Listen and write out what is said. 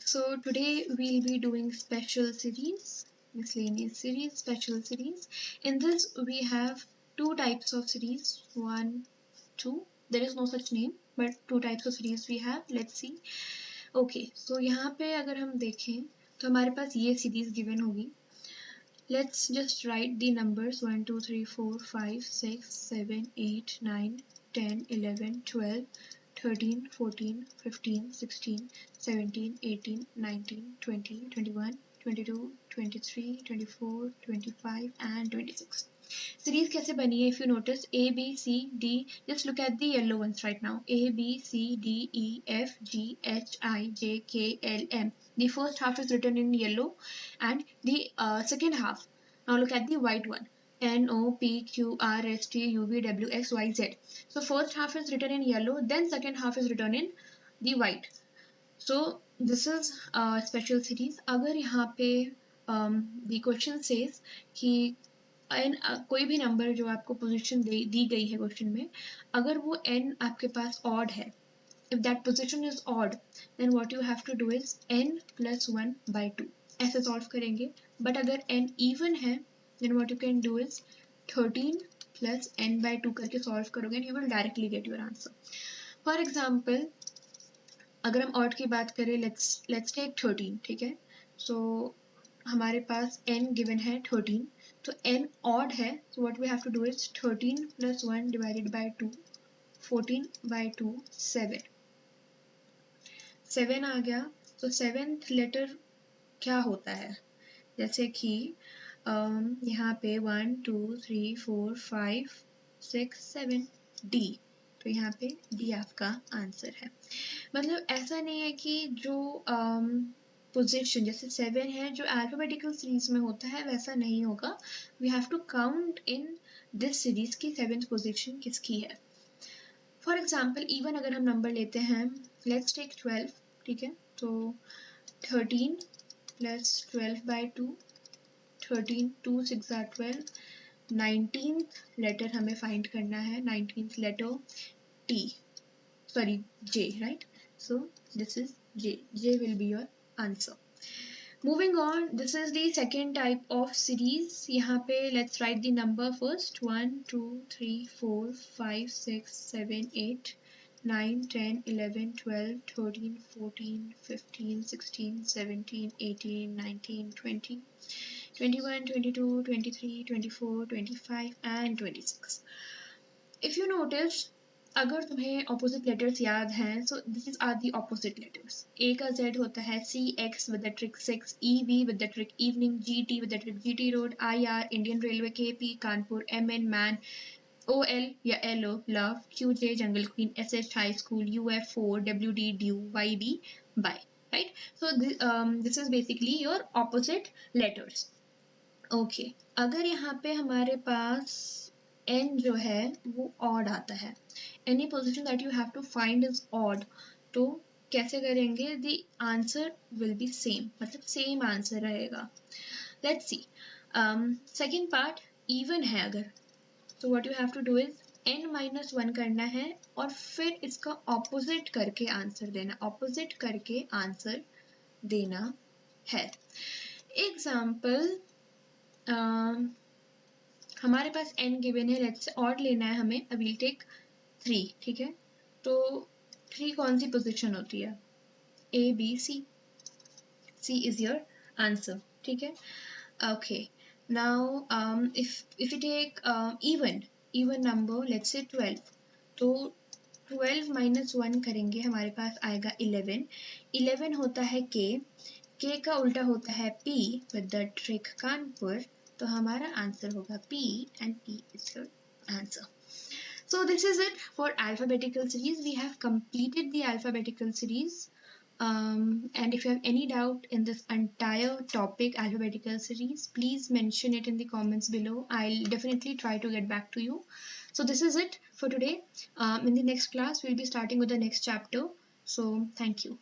So today we'll be doing special series, miscellaneous series, special series. In this we have two types of series, 1, 2. There is no such name, but two types of series we have. Let's see. Okay, so यहाँ पे अगर हम देखें तो हमारे पास ये series given होगी. Let's just write the numbers 1, 2, 3, 4, 5, 6, 7, 8, 9, 10, 11, 12, 13, 14, 15, 16, 17, 18, 19, 20, 21, 22, 23, 24, 25 and 26. Series कैसे बनी है? If you notice A, B, C, D, just look at the yellow ones right now. A, B, C, D, E, F, G, H, I, J, K, L, M. The first half is written in yellow and the second half. Now look at the white one. N, O, P, Q, R, S, T, U, V, W, X, Y, Z. So first half is written in yellow, then second half is written in the white. So this is a special series. अगर यहाँ पे the question says कि कोई भी number जो आपको position दी गई है क्वेश्चन में, अगर वो n आपके पास ऑड है, if that position is odd, then what you have to do is n plus 1 by 2. ऐसे सॉल्व करेंगे. बट अगर n even है, then what you can do is 13 plus n by 2 करके सॉल्व करोगे and you will directly get your answer. For example, अगर हम odd की बात करें, let's take 13, ठीक है. So हमारे पास n given है 13, तो n odd है, so what we have to do is 13 plus 1 divided by 2, 14 by 2, 7. 7 आ गया. तो सेवेंथ लेटर क्या होता है? जैसे कि यहाँ पे 1, 2, 3, 4, 5, 6, 7 D. तो यहाँ पे D आपका आंसर है. मतलब ऐसा नहीं है कि जो पोजीशन जैसे 7 है जो अल्फाबेटिकल सीरीज में होता है वैसा नहीं होगा. We have to count in this series की 7th पोजीशन किसकी है. फॉर एग्जाम्पल इवन अगर हम नंबर लेते हैं, लेट्स टेक 12, ठीक है. तो 13 plus 12 by 2, 13, 2, 6 are 12. 19th letter हमें फाइंड करना है. 19th letter T, sorry J, right? So this is J. J will be your answer. Moving on, this is the second type of series. यहाँ पे let's write the number first. 1, 2, 3, 4, 5, 6, 7, 8, 9, 10, 11, 12, 13, 14, 15, 16, 17, 18, 19, 20, 21, 22, 23, 24, 25 and 26. If you notice, अगर तुम्हें opposite letters याद हैं, so these are the opposite letters. A का Z होता है CX with the trick 6, EV with the trick evening, GT with the trick GT road, IR Indian Railway, KP Kanpur, MN man, OL या LO love, QJ jungle queen, SH high school, UF 4, WD due, YB by, right? So this is basically your opposite letters. Okay, अगर यहाँ पे हमारे पास n जो है वो odd आता है, any position that you have to find is odd, तो कैसे करेंगे? The answer will be same, मतलब same answer रहेगा. Let's see. Second part, even है अगर, so what you have to do is n minus 1 करना है और फिर इसका opposite करके आंसर देना, opposite करके आंसर देना है. एग्जाम्पल, हमारे पास n गिवन है, लेट्स ऑड लेना है हमें. आई विल टेक 3, ठीक है. तो 3 कौन सी पोजीशन होती है? A, B, C. C is your answer, ठीक है. Okay, now if you take even number, let's say 12, तो 12 minus 1 करेंगे, हमारे पास आएगा 11. 11 होता है K. K का उल्टा होता है P with the trick Kanpur. तो हमारा आंसर होगा P and P is your answer. So this is it for alphabetical series. We have completed the alphabetical series. And if you have any doubt in this entire topic, alphabetical series, please mention it in the comments below. I'll definitely try to get back to you. So this is it for today. In the next class, we'll be starting with the next chapter. So thank you.